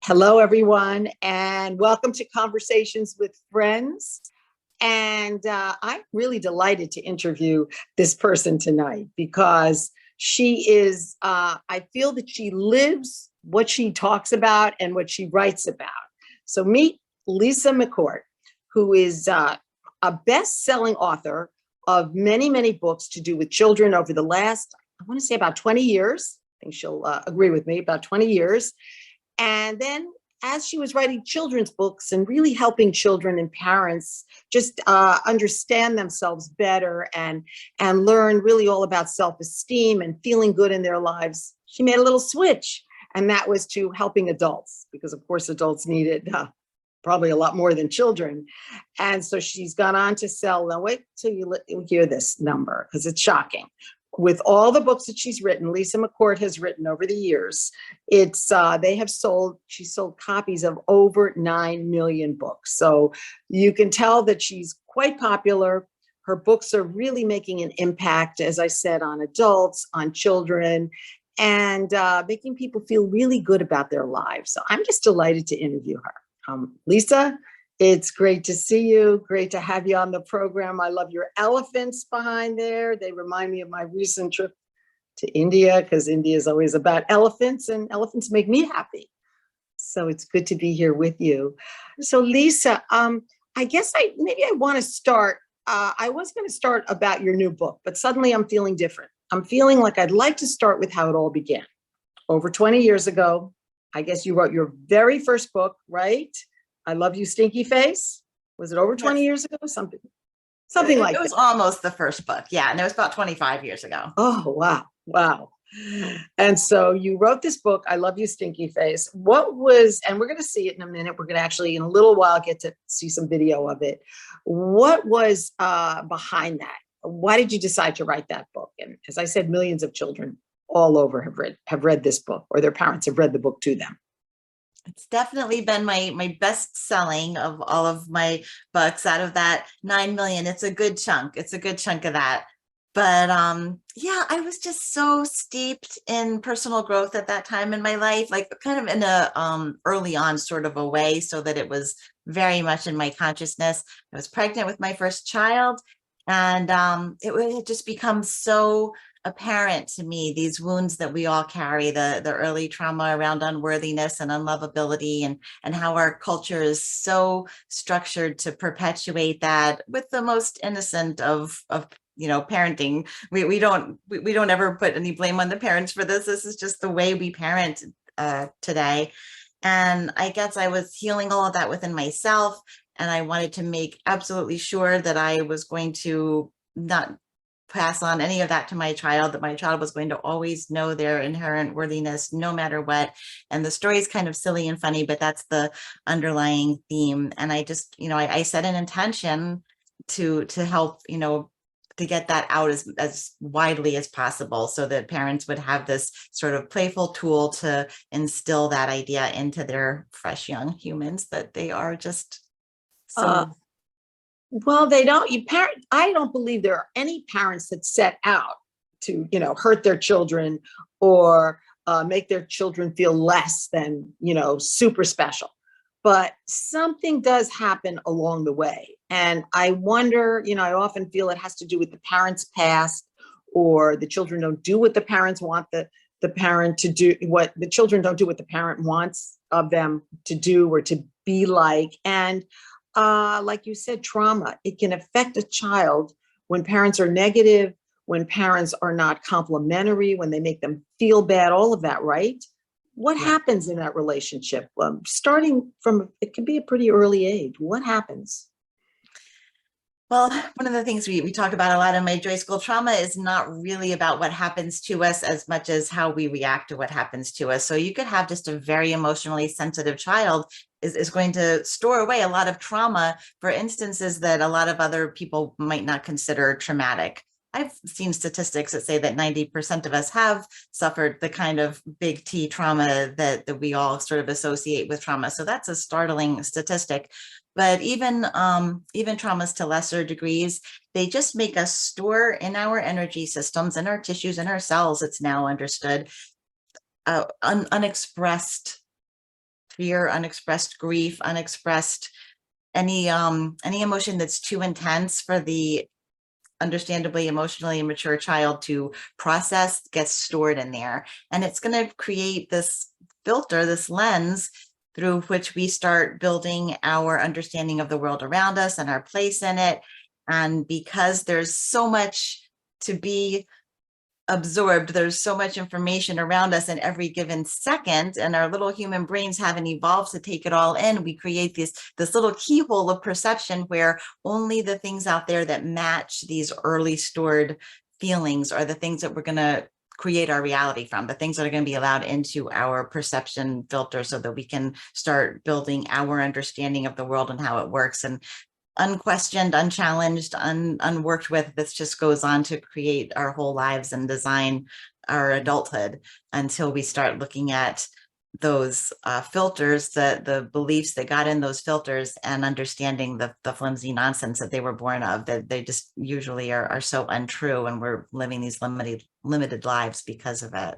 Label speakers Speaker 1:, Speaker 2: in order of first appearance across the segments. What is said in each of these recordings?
Speaker 1: Hello, everyone, and welcome to Conversations with Friends. And I'm really delighted to interview this person tonight because she is, I feel that she lives what she talks about and what she writes about. So meet Lisa McCourt, who is a best-selling author of many, many books to do with children over the last, I want to say about 20 years. I think she'll agree with me, about 20 years. And then as she was writing children's books and really helping children and parents just understand themselves better and learn really all about self-esteem and feeling good in their lives, she made a little switch. And that was to helping adults, because of course adults needed probably a lot more than children. And so she's gone on to sell, now wait till you hear this number, because it's shocking. With all the books that she's written, Lisa McCourt has written over the years, she sold copies of over 9 million books. So you can tell that she's quite popular. Her books are really making an impact, as I said, on adults, on children, and making people feel really good about their lives. So I'm just delighted to interview her. Lisa, it's great to see you. Great to have you on the program. I love your elephants behind there. They remind me of my recent trip to India, because India is always about elephants, and elephants make me happy. So it's good to be here with you. So Lisa, I guess I want to start. I was going to start about your new book, but suddenly I'm feeling different. I'm feeling like I'd like to start with how it all began. Over 20 years ago, I guess you wrote your very first book, right? I Love You, Stinky Face. Was it over 20 years ago? Something like that.
Speaker 2: It was almost the first book. Yeah. And it was about 25 years ago.
Speaker 1: Oh, wow. Wow. And so you wrote this book, I Love You, Stinky Face. And we're going to see it in a minute. We're going to actually, in a little while, get to see some video of it. What was behind that? Why did you decide to write that book? And as I said, millions of children all over have read this book, or their parents have read the book to them.
Speaker 2: It's definitely been my best selling of all of my books. Out of that 9 million, it's a good chunk. It's a good chunk of that. But yeah, I was just so steeped in personal growth at that time in my life, like kind of in a early on sort of a way, so that it was very much in my consciousness. I was pregnant with my first child, and it had just become so apparent to me, these wounds that we all carry, the early trauma around unworthiness and unlovability, and how our culture is so structured to perpetuate that with the most innocent of parenting. We don't ever put any blame on the parents for this. This is just the way we parent today. And I guess I was healing all of that within myself, and I wanted to make absolutely sure that I was going to not pass on any of that to my child, that my child was going to always know their inherent worthiness no matter what. And the story is kind of silly and funny, but that's the underlying theme. And I just, I set an intention to help, to get that out as widely as possible, so that parents would have this sort of playful tool to instill that idea into their fresh young humans, that they are just so
Speaker 1: well, I don't believe there are any parents that set out to, hurt their children or make their children feel less than, super special. But something does happen along the way. And I wonder, I often feel it has to do with the parents' past, or the children don't do what the parents want the parent to do, what the children don't do what the parent wants of them to do or to be like. And like you said, trauma, it can affect a child when parents are negative, when parents are not complimentary, when they make them feel bad, all of that, right? What happens in that relationship? Starting from, it can be a pretty early age. What happens?
Speaker 2: Well, one of the things we talk about a lot in my Joy School, trauma is not really about what happens to us as much as how we react to what happens to us. So you could have just a very emotionally sensitive child is going to store away a lot of trauma for instances that a lot of other people might not consider traumatic. I've seen statistics that say that 90% of us have suffered the kind of big T trauma that we all sort of associate with trauma. So that's a startling statistic. But even traumas to lesser degrees, they just make us store in our energy systems, in our tissues, in our cells, it's now understood, unexpressed fear, unexpressed grief, unexpressed any emotion that's too intense for the understandably emotionally immature child to process gets stored in there. And it's going to create this filter, this lens through which we start building our understanding of the world around us and our place in it. And because there's so much to be absorbed, there's so much information around us in every given second, and our little human brains haven't evolved to take it all in. We create this little keyhole of perception where only the things out there that match these early stored feelings are the things that we're going to create our reality from, the things that are going to be allowed into our perception filter so that we can start building our understanding of the world and how it works. And unquestioned, unchallenged, unworked with, this just goes on to create our whole lives and design our adulthood until we start looking at those filters, the beliefs that got in those filters, and understanding the flimsy nonsense that they were born of, that they just usually are so untrue, and we're living these limited lives because of it.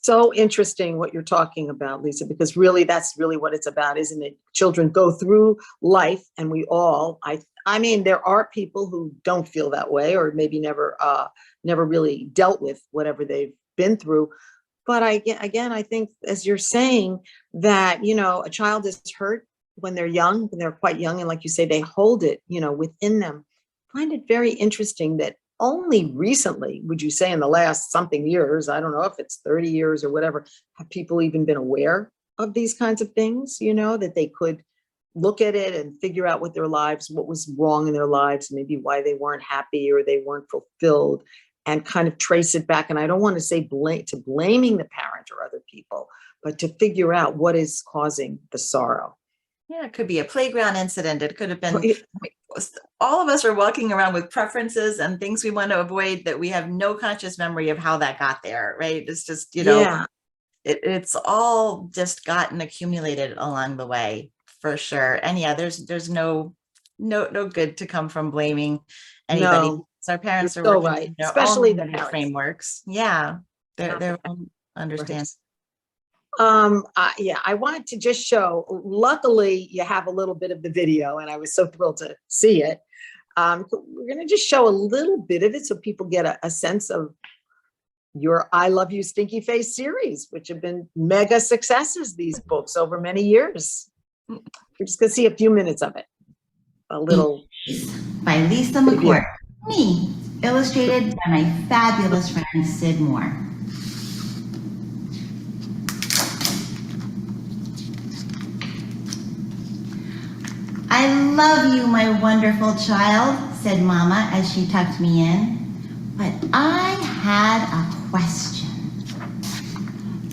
Speaker 1: So interesting what you're talking about, Lisa, because really that's really what it's about, isn't it? Children go through life, and we all, I mean, there are people who don't feel that way, or maybe never really dealt with whatever they've been through. But I think, as you're saying, that, you know, a child is hurt when they're young, when they're quite young, and like you say, they hold it, you know, within them. I find it very interesting that only recently, would you say in the last something years, I don't know if it's 30 years or whatever, have people even been aware of these kinds of things, you know, that they could look at it and figure out what was wrong in their lives, maybe why they weren't happy or they weren't fulfilled, and kind of trace it back. And I don't want to say blaming the parent or other people, but to figure out what is causing the sorrow.
Speaker 2: Yeah, it could be a playground incident. It could have been, all of us are walking around with preferences and things we want to avoid that we have no conscious memory of how that got there, right? It's just, you know,
Speaker 1: Yeah.
Speaker 2: It's all just gotten accumulated along the way, for sure. And yeah, there's no good to come from blaming anybody.
Speaker 1: No,
Speaker 2: So our parents are
Speaker 1: so
Speaker 2: working
Speaker 1: right,
Speaker 2: in their
Speaker 1: especially
Speaker 2: own
Speaker 1: the
Speaker 2: limited
Speaker 1: parents.
Speaker 2: frameworks. Yeah,
Speaker 1: Not
Speaker 2: their
Speaker 1: the
Speaker 2: own understanding.
Speaker 1: I wanted to just show, luckily you have a little bit of the video, and I was so thrilled to see it. We're going to just show a little bit of it so people get a sense of your I Love You Stinky Face series, which have been mega successes, these books, over many years. We're just going to see a few minutes of it. A little.
Speaker 3: By Lisa McCourt. Me, illustrated by my fabulous friend Sid Moore. I love you, my wonderful child, said Mama as she tucked me in. But I had a question.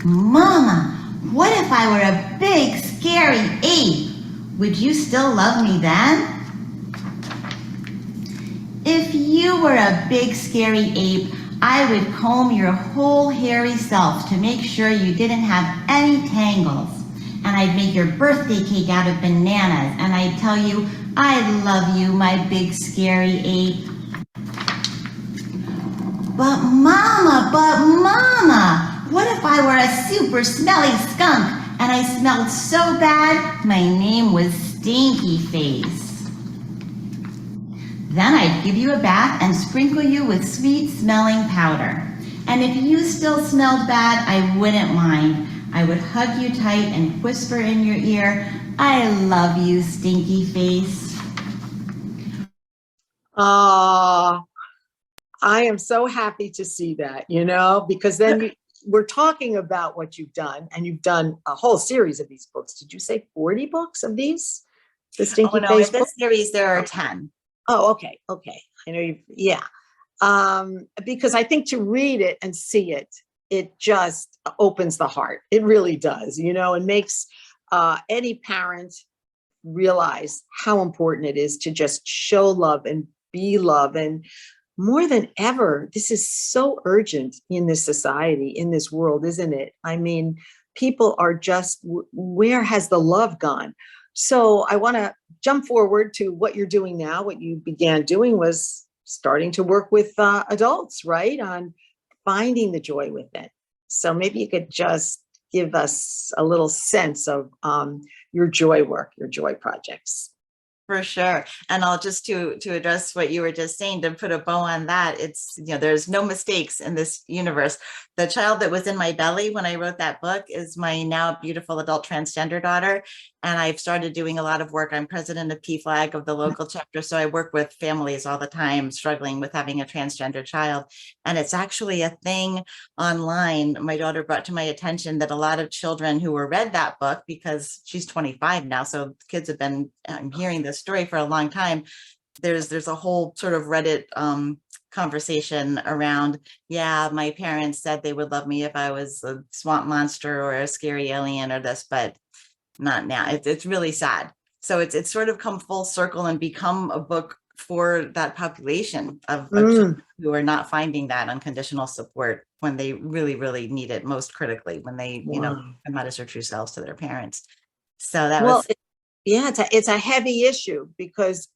Speaker 3: Mama, what if I were a big, scary ape? Would you still love me then? If you were a big, scary ape, I would comb your whole hairy self to make sure you didn't have any tangles. And I'd make your birthday cake out of bananas, and I'd tell you, I love you, my big, scary ape. But Mama, what if I were a super smelly skunk and I smelled so bad my name was Stinky Face? Then I'd give you a bath and sprinkle you with sweet smelling powder. And if you still smelled bad, I wouldn't mind. I would hug you tight and whisper in your ear, I love you, Stinky Face.
Speaker 1: I am so happy to see that, you know, because then we're talking about what you've done, and you've done a whole series of these books. Did you say 40 books of these? The Stinky Face
Speaker 2: in this
Speaker 1: book?
Speaker 2: series, there are 10.
Speaker 1: Oh, okay. I know yeah. Because I think to read it and see it, it just opens the heart. It really does, you know, and makes any parent realize how important it is to just show love and be love. And more than ever, this is so urgent in this society, in this world, isn't it? I mean, people are just, where has the love gone? So I want to jump forward to what you're doing now. What you began doing was starting to work with adults, right? On finding the joy within. So maybe you could just give us a little sense of your joy work, your joy projects.
Speaker 2: For sure. And I'll just to address what you were just saying, to put a bow on that, it's, there's no mistakes in this universe. The child that was in my belly when I wrote that book is my now beautiful adult transgender daughter. And I've started doing a lot of work. I'm president of PFLAG of the local chapter. So I work with families all the time struggling with having a transgender child. And it's actually a thing online. My daughter brought to my attention that a lot of children who were read that book, because she's 25 now, so kids have been hearing this story for a long time. There's a whole sort of Reddit conversation around, yeah, my parents said they would love me if I was a swamp monster or a scary alien or this, but not now. It's really sad. So it's sort of come full circle and become a book for that population of children who are not finding that unconditional support when they really, really need it most critically, when they, come out as their true selves to their parents. So that was.
Speaker 1: Yeah, it's a heavy issue because,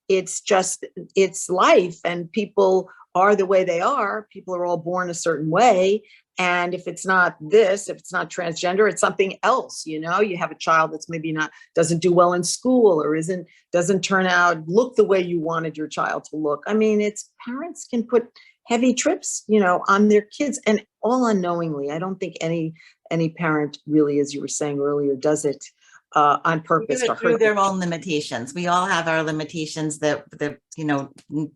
Speaker 1: it's life, and people are the way they are. People are all born a certain way. And if it's not this, if it's not transgender, it's something else. You have a child that's maybe doesn't do well in school, or doesn't turn out, look the way you wanted your child to look. I mean, parents can put heavy trips, on their kids, and all unknowingly. I don't think any parent really, as you were saying earlier, does it on purpose or
Speaker 2: through their own limitations. We all have our limitations that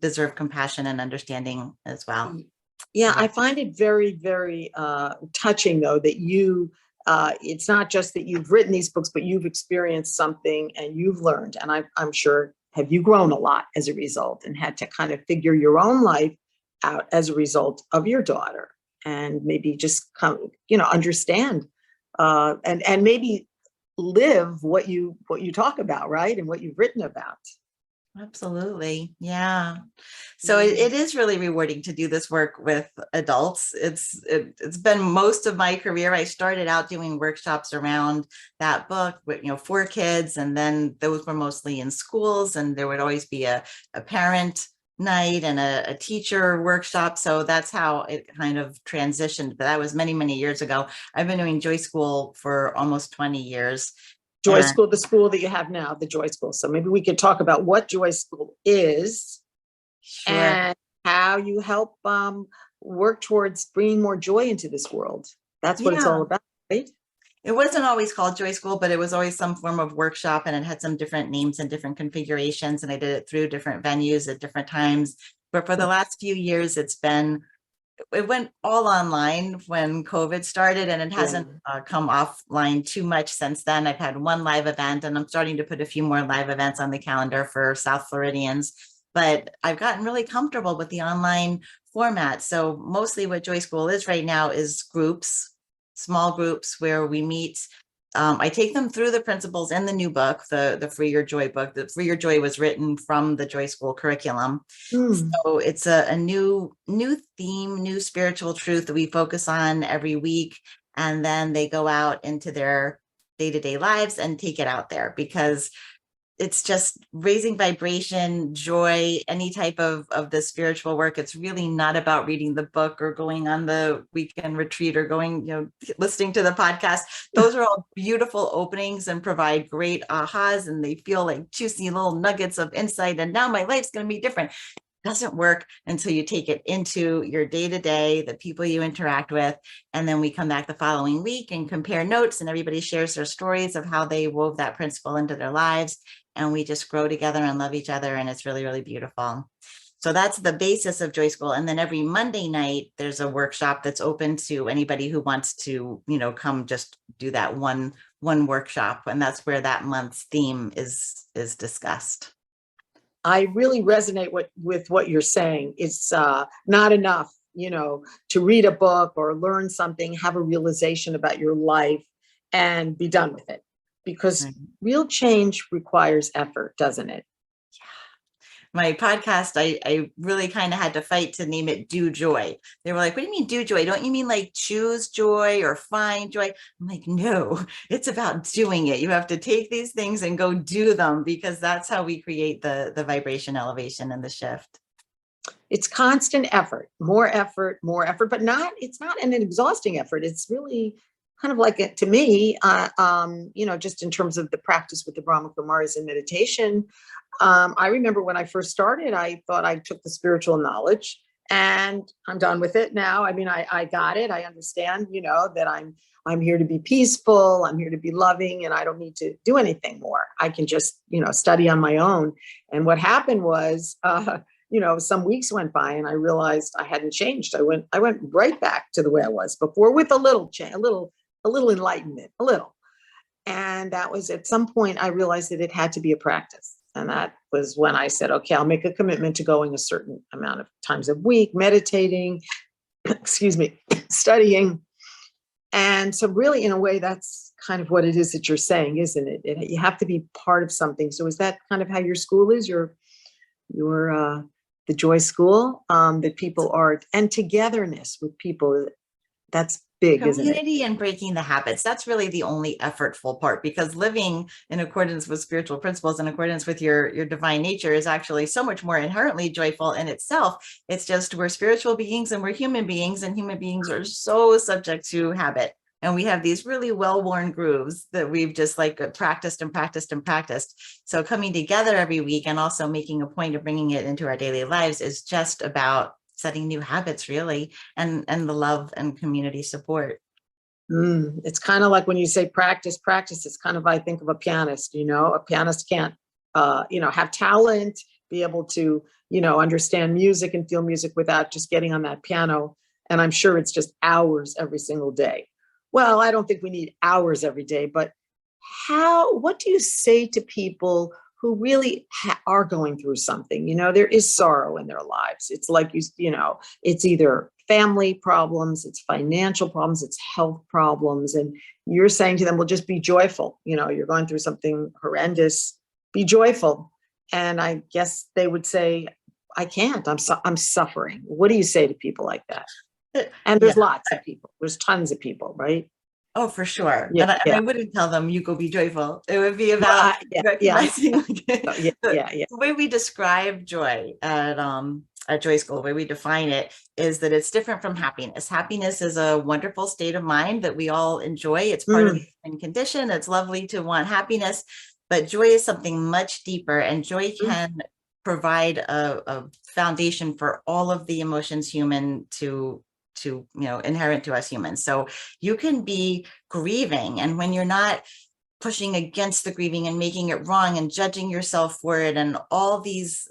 Speaker 2: deserve compassion and understanding as well.
Speaker 1: Yeah, I find it very, very touching, though, that it's not just that you've written these books, but you've experienced something and you've learned. And I'm sure, have you grown a lot as a result and had to kind of figure your own life out as a result of your daughter, and maybe just understand and maybe live what you talk about, right? And what you've written about.
Speaker 2: Absolutely. Yeah. So it is really rewarding to do this work with adults. It's been most of my career. I started out doing workshops around that book with, for kids. And then those were mostly in schools, and there would always be a parent night and a teacher workshop. So that's how it kind of transitioned. But that was many, many years ago. I've been doing Joy School for almost 20 years.
Speaker 1: Joy School, the school that you have now, the Joy School. So maybe we could talk about what Joy School is. Sure. And how you help work towards bringing more joy into this world. That's what it's all about, right?
Speaker 2: It wasn't always called Joy School, but it was always some form of workshop, and it had some different names and different configurations, and I did it through different venues at different times. But for the last few years, it went all online when COVID started, and it hasn't come offline too much since then. I've had one live event, and I'm starting to put a few more live events on the calendar for South Floridians, but I've gotten really comfortable with the online format. So mostly what Joy School is right now is groups, small groups where we meet. I take them through the principles in the new book, the Free Your Joy book. The Free Your Joy was written from the Joy School curriculum. So it's a new theme, new spiritual truth that we focus on every week. And then they go out into their day-to-day lives and take it out there, because it's just raising vibration, joy, any type of the spiritual work. It's really not about reading the book or going on the weekend retreat or going, listening to the podcast. Those are all beautiful openings and provide great ahas, and they feel like juicy little nuggets of insight. And now my life's going to be different. It doesn't work until you take it into your day-to-day, the people you interact with. And then we come back the following week and compare notes, and everybody shares their stories of how they wove that principle into their lives. And we just grow together and love each other. And it's really, really beautiful. So that's the basis of Joy School. And then every Monday night, there's a workshop that's open to anybody who wants to, come just do that one workshop. And that's where that month's theme is discussed.
Speaker 1: I really resonate with what you're saying. It's not enough, to read a book or learn something, have a realization about your life and be done with it. Because real change requires effort, doesn't it?
Speaker 2: Yeah. My podcast, I really kind of had to fight to name it DoJoy. They were like, what do you mean DoJoy? Don't you mean like choose joy or find joy? I'm like, no, it's about doing it. You have to take these things and go do them, because that's how we create the vibration elevation and the shift.
Speaker 1: it's constant effort, more effort, but it's not an exhausting effort. It's really kind of like to me, just in terms of the practice with the Brahma Kumaris and meditation. I remember when I first started, I thought I took the spiritual knowledge and I'm done with it now. I mean, I got it. I understand, that I'm here to be peaceful. I'm here to be loving, and I don't need to do anything more. I can just, study on my own. And what happened was, some weeks went by and I realized I hadn't changed. I went right back to the way I was before with a little change, a little enlightenment, a little. And that was at some point I realized that it had to be a practice. And that was when I said, okay, I'll make a commitment to going a certain amount of times a week, meditating, studying. And so really, in a way, that's kind of what it is that you're saying, isn't it? You have to be part of something. So is that kind of how your school is, your the Joy School, that people are, and togetherness with people, that's big, isn't it?
Speaker 2: Community and breaking the habits. That's really the only effortful part, because living in accordance with spiritual principles, in accordance with your divine nature, is actually so much more inherently joyful in itself. It's just we're spiritual beings and we're human beings, and human beings are so subject to habit. And we have these really well-worn grooves that we've just practiced and practiced and practiced. So coming together every week and also making a point of bringing it into our daily lives is just about setting new habits, really, and the love and community support.
Speaker 1: It's kind of like when you say practice, it's kind of, I think of a pianist, a pianist can't, have talent, be able to, understand music and feel music without just getting on that piano. And I'm sure it's just hours every single day. Well, I don't think we need hours every day, but what do you say to people who really are going through something? There is sorrow in their lives. It's like, it's either family problems, it's financial problems, it's health problems. And you're saying to them, well, just be joyful. You're going through something horrendous, be joyful. And I guess they would say, I can't, I'm suffering. What do you say to people like that? And there's lots of people, there's tons of people, right?
Speaker 2: Oh, for sure.
Speaker 1: Yeah,
Speaker 2: And I wouldn't tell them, you go be joyful. It would be about recognizing the way we describe joy at Joy School, the way we define it is that it's different from happiness. Happiness is a wonderful state of mind that we all enjoy. It's part of the human condition. It's lovely to want happiness, but joy is something much deeper, and joy can provide a foundation for all of the emotions human to inherent to us humans. So you can be grieving, and when you're not pushing against the grieving and making it wrong and judging yourself for it, and all these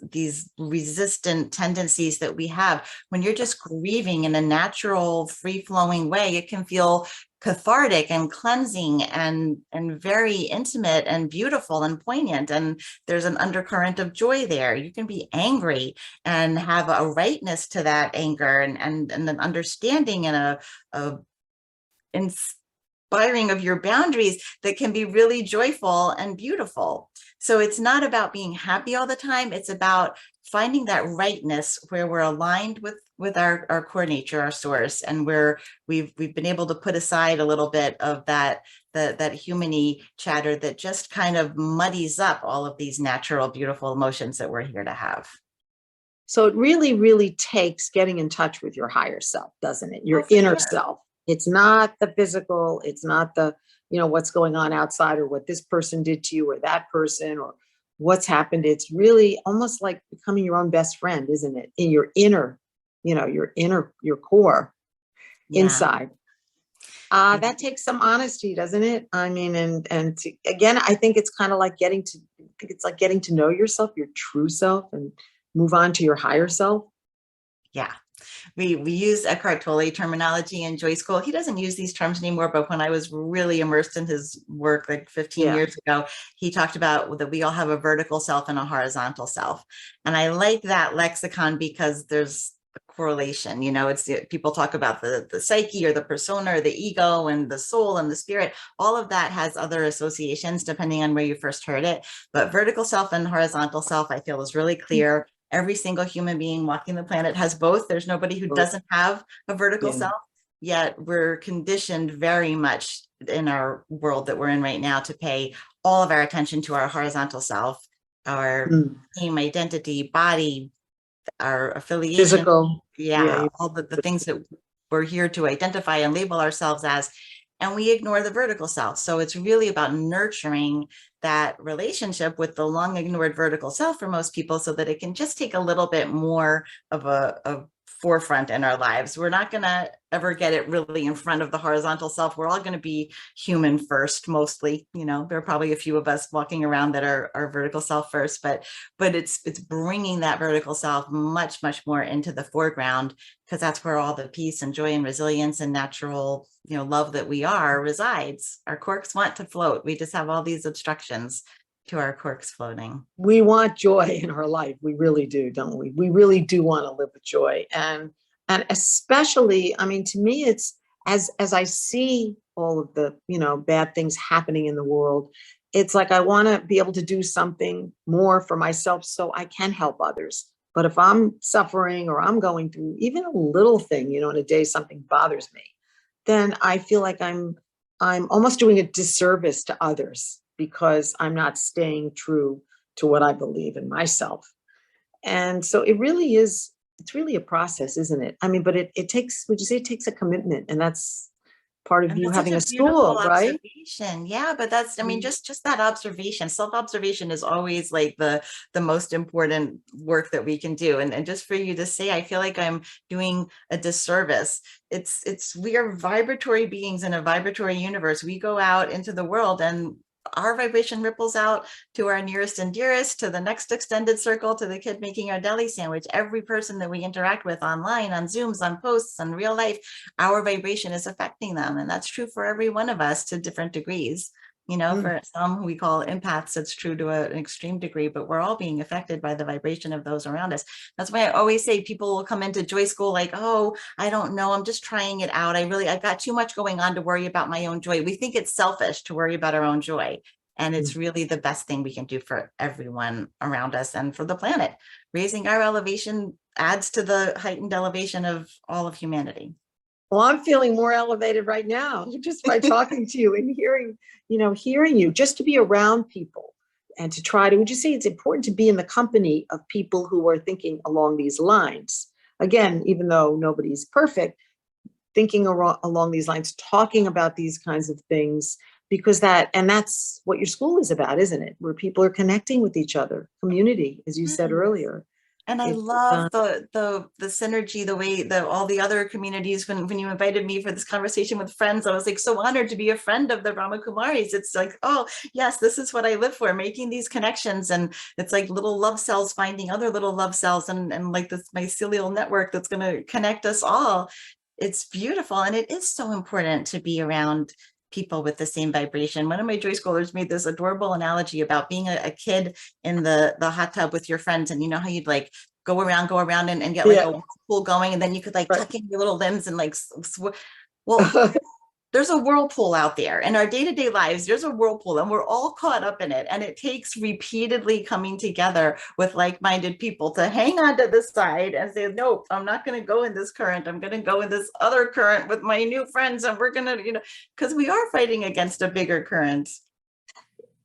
Speaker 2: resistant tendencies that we have, when you're just grieving in a natural, free-flowing way, it can feel cathartic and cleansing and very intimate and beautiful and poignant. And there's an undercurrent of joy there. You can be angry and have a rightness to that anger and an understanding and a inspiring of your boundaries that can be really joyful and beautiful. So it's not about being happy all the time. It's about finding that rightness where we're aligned with our core nature, our source, and where we've been able to put aside a little bit of that human-y chatter that just kind of muddies up all of these natural, beautiful emotions that we're here to have.
Speaker 1: So it really, really takes getting in touch with your higher self, doesn't it? Your inner self. It's not the physical. It's not the, what's going on outside, or what this person did to you, or that person, or what's happened. It's really almost like becoming your own best friend, isn't it? In your inner, your core inside. That takes some honesty, doesn't it? I mean, again, I think it's kind of like getting to know yourself, your true self, and move on to your higher self.
Speaker 2: Yeah. We use Eckhart Tolle terminology in Joy School. He doesn't use these terms anymore, but when I was really immersed in his work like 15 years ago, he talked about that we all have a vertical self and a horizontal self. And I like that lexicon because there's a correlation. It's people talk about the psyche or the persona or the ego and the soul and the spirit. All of that has other associations depending on where you first heard it. But vertical self and horizontal self, I feel, is really clear. Every single human being walking the planet has both. There's nobody who doesn't have a vertical self, yet we're conditioned very much in our world that we're in right now to pay all of our attention to our horizontal self, our name, identity, body, our affiliation,
Speaker 1: Physical.
Speaker 2: yeah, all the things that we're here to identify and label ourselves as, and we ignore the vertical self. So it's really about nurturing that relationship with the long ignored vertical self for most people, so that it can just take a little bit more of a forefront in our lives. We're not going to ever get it really in front of the horizontal self. We're all going to be human first, mostly. You know, there are probably a few of us walking around that are vertical self first, but it's bringing that vertical self much, much more into the foreground, because that's where all the peace and joy and resilience and natural, you know, love that we are resides. Our corks want to float. We just have all these obstructions to our corks floating.
Speaker 1: We want joy in our life. We really do, don't we? We really do want to live with joy. And especially, I mean, to me, it's as I see all of the, you know, bad things happening in the world, it's like I want to be able to do something more for myself so I can help others. But if I'm suffering or I'm going through even a little thing, you know, in a day, something bothers me, then I feel like I'm almost doing a disservice to others, because I'm not staying true to what I believe in myself. And so it really is, it's really a process, isn't it? I mean, but it takes, would you say it takes a commitment? And that's part of
Speaker 2: And
Speaker 1: you
Speaker 2: that's
Speaker 1: having
Speaker 2: such
Speaker 1: a
Speaker 2: a beautiful
Speaker 1: school, right?
Speaker 2: observation. Yeah, but that's, I mean, just that observation, self-observation is always like the most important work that we can do. And just for you to say, I feel like I'm doing a disservice. We are vibratory beings in a vibratory universe. We go out into the world and our vibration ripples out to our nearest and dearest, to the next extended circle, to the kid making our deli sandwich. Every person that we interact with online, on Zooms, on posts, on real life, our vibration is affecting them. And that's true for every one of us to different degrees. You know, for some we call empaths, it's true to an extreme degree, but we're all being affected by the vibration of those around us. That's why I always say people will come into Joy School like, oh, I don't know, I'm just trying it out. I've got too much going on to worry about my own joy. We think it's selfish to worry about our own joy. And it's really the best thing we can do for everyone around us and for the planet. Raising our elevation adds to the heightened elevation of all of humanity.
Speaker 1: Well, I'm feeling more elevated right now just by talking to you and hearing you, just to be around people and to try to, would you say it's important to be in the company of people who are thinking along these lines? Again, even though nobody's perfect, thinking along these lines, talking about these kinds of things, because that's what your school is about, isn't it? Where people are connecting with each other, community, as you said earlier.
Speaker 2: And I love the synergy, the way all the other communities, when you invited me for this conversation with friends, I was like so honored to be a friend of the Brahma Kumaris. It's like, oh yes, this is what I live for, making these connections. And it's like little love cells finding other little love cells, and like this mycelial network that's going to connect us all. It's beautiful. And it is so important to be around people with the same vibration. One of my Joy Scholars made this adorable analogy about being a kid in the hot tub with your friends, and you know how you'd like go around and get like a whirlpool going, and then you could like tuck in your little limbs and like well there's a whirlpool out there in our day-to-day lives. There's a whirlpool and we're all caught up in it, and it takes repeatedly coming together with like-minded people to hang on to the side and say, nope, I'm not going to go in this current, I'm going to go in this other current with my new friends, and we're going to, because we are fighting against a bigger current.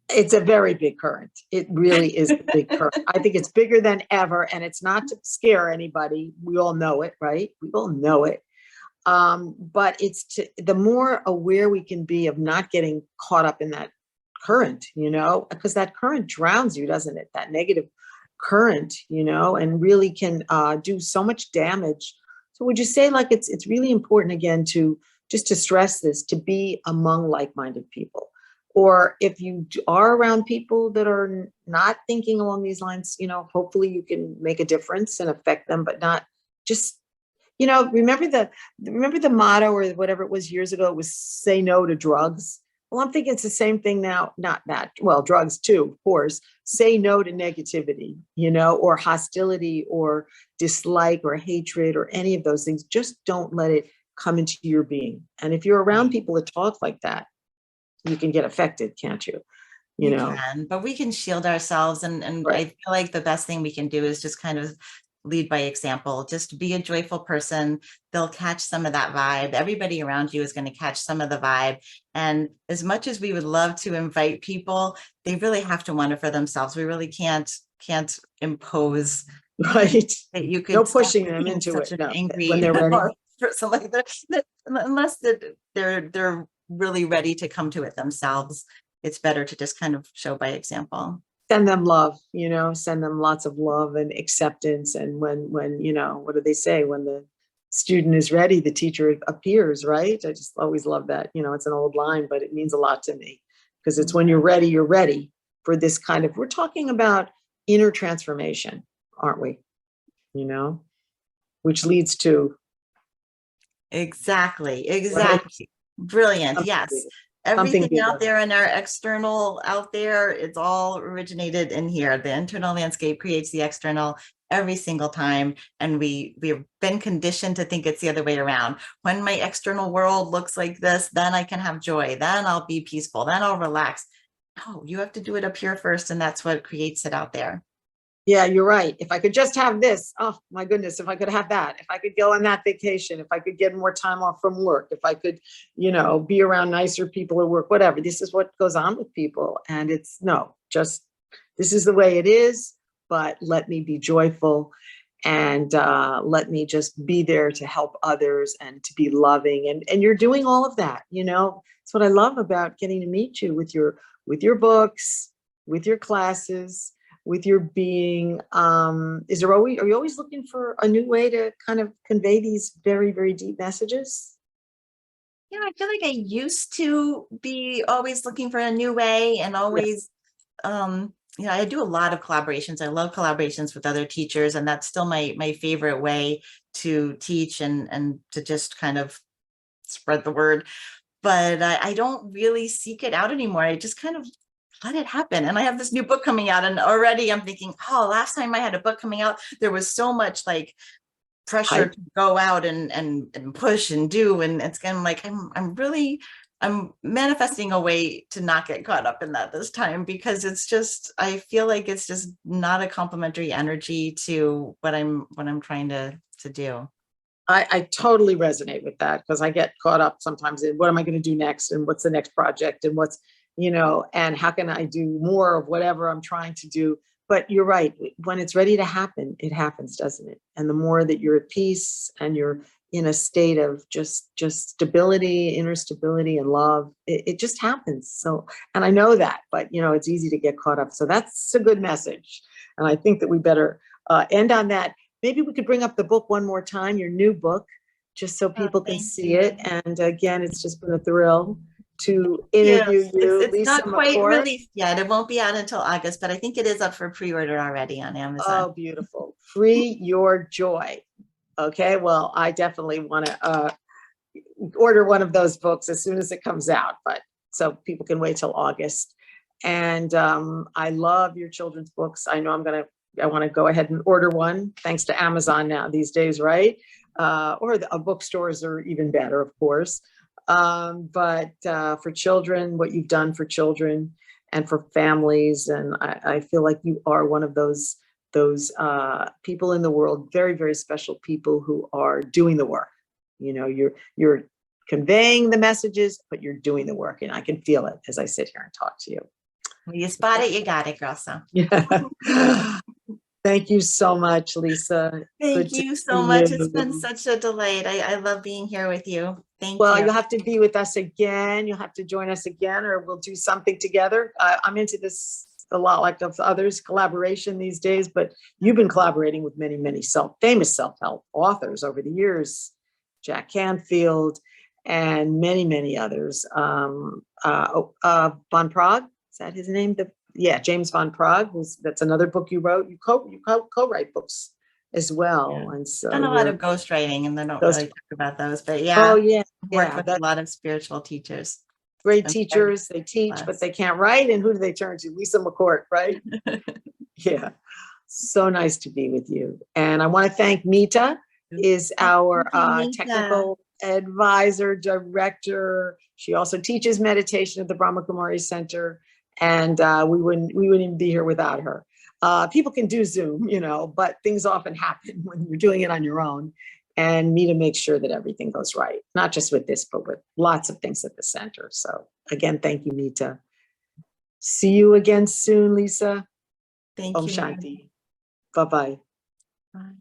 Speaker 1: It's a very big current. It really is a big current. I think it's bigger than ever, and it's not to scare anybody. We all know it, right? We all know it. But it's the more aware we can be of not getting caught up in that current, because that current drowns you, doesn't it? That negative current, and really can do so much damage. So would you say like it's really important again to stress this, to be among like-minded people? Or if you are around people that are not thinking along these lines, hopefully you can make a difference and affect them, but not just, remember the motto or whatever it was years ago, it was say no to drugs. Well, I'm thinking it's the same thing now, not that, well, drugs too, of course, say no to negativity, or hostility or dislike or hatred or any of those things. Just don't let it come into your being. And if you're around people that talk like that, you can get affected, can't you?
Speaker 2: You can, but we can shield ourselves. And right. I feel like the best thing we can do is just kind of lead by example. Just be a joyful person. They'll catch some of that vibe. Everybody around you is going to catch some of the vibe. And as much as we would love to invite people, they really have to want it for themselves. We really can't impose
Speaker 1: right?
Speaker 2: that you could
Speaker 1: No
Speaker 2: stop
Speaker 1: pushing them
Speaker 2: being
Speaker 1: into
Speaker 2: such
Speaker 1: it.
Speaker 2: an
Speaker 1: No,
Speaker 2: angry
Speaker 1: when they're ready.
Speaker 2: person like that, unless they're really ready to come to it themselves. It's better to just kind of show by example.
Speaker 1: Send them love, send them lots of love and acceptance. And when, what do they say? When the student is ready, the teacher appears, right? I just always love that. It's an old line, but it means a lot to me because it's when you're ready for this kind of, we're talking about inner transformation, aren't we? Which leads to.
Speaker 2: Exactly.
Speaker 1: Right?
Speaker 2: Brilliant.
Speaker 1: Something
Speaker 2: Yes.
Speaker 1: bigger. Something
Speaker 2: Everything out
Speaker 1: bigger.
Speaker 2: there in our external out there, it's all originated in here. The internal landscape creates the external every single time. And we've been conditioned to think it's the other way around. When my external world looks like this, then I can have joy. Then I'll be peaceful. Then I'll relax. No, you have to do it up here first. And that's what creates it out there.
Speaker 1: Yeah, you're right. If I could just have this, oh my goodness, if I could have that, if I could go on that vacation, if I could get more time off from work, if I could, be around nicer people at work, whatever. This is what goes on with people. And it's just this is the way it is, but let me be joyful and let me just be there to help others and to be loving. And you're doing all of that, It's what I love about getting to meet you with your books, with your classes, with your being. Are you always looking for a new way to kind of convey these very, very deep messages?
Speaker 2: Yeah, I feel like I used to be always looking for a new way and always, I do a lot of collaborations. I love collaborations with other teachers, and that's still my favorite way to teach and to just kind of spread the word. But I don't really seek it out anymore. I just kind of let it happen. And I have this new book coming out, and already I'm thinking, oh, last time I had a book coming out, there was so much like pressure to go out and push and do. And it's kind of like, I'm manifesting a way to not get caught up in that this time, because it's just, I feel like it's just not a complimentary energy to what I'm trying to do.
Speaker 1: I totally resonate with that because I get caught up sometimes in what am I going to do next and what's the next project and what's, and how can I do more of whatever I'm trying to do. But you're right. When it's ready to happen, it happens, doesn't it? And the more that you're at peace and you're in a state of just stability, inner stability and love, it just happens. So, and I know that, but it's easy to get caught up. So that's a good message. And I think that we better end on that. Maybe we could bring up the book one more time, your new book, just so people can see it. And again, it's just been a thrill to interview you,
Speaker 2: it's
Speaker 1: Lisa
Speaker 2: not quite
Speaker 1: McCourt.
Speaker 2: released yet. It won't be out until August, but I think it is up for pre-order already on Amazon.
Speaker 1: Oh, beautiful. Free Your Joy. Okay, well, I definitely want to order one of those books as soon as it comes out, but so people can wait till August. And I love your children's books. I know I want to go ahead and order one, thanks to Amazon now these days, right? Or the bookstores are even better, of course. But for children, what you've done for children and for families, and I feel like you are one of those people in the world, very, very special people who are doing the work. You're conveying the messages, but you're doing the work, and I can feel it as I sit here and talk to you.
Speaker 2: When you spot it, you got it, girl. So.
Speaker 1: Yeah. Thank you so much, Lisa.
Speaker 2: Thank you so much. It's been such a delight. I love being here with you. Thank you.
Speaker 1: Well, you'll have to be with us again. You'll have to join us again, or we'll do something together. I'm into this a lot, like of others, collaboration these days, but you've been collaborating with many, many famous self-help authors over the years, Jack Canfield and many, many others. Von Prague, is that his name? James Von Prague. That's another book you wrote. You co-write books as well.
Speaker 2: Yeah.
Speaker 1: And so
Speaker 2: done a lot of ghostwriting, and they don't really talk about those, but yeah.
Speaker 1: Oh yeah.
Speaker 2: Worked with a lot of spiritual teachers.
Speaker 1: Great teachers. They teach, but they can't write. And who do they turn to? Lisa McCourt, right? Yeah. So nice to be with you. And I want to thank Mita, is our technical advisor, director. She also teaches meditation at the Brahma Kumari Center. And we wouldn't even be here without her. People can do Zoom, but things often happen when you're doing it on your own. And Mita makes sure that everything goes right, not just with this, but with lots of things at the center. So again, thank you, Mita. See you again soon, Lisa.
Speaker 2: Thank
Speaker 1: Om
Speaker 2: you.
Speaker 1: Shanti. Bye-bye.
Speaker 2: Bye.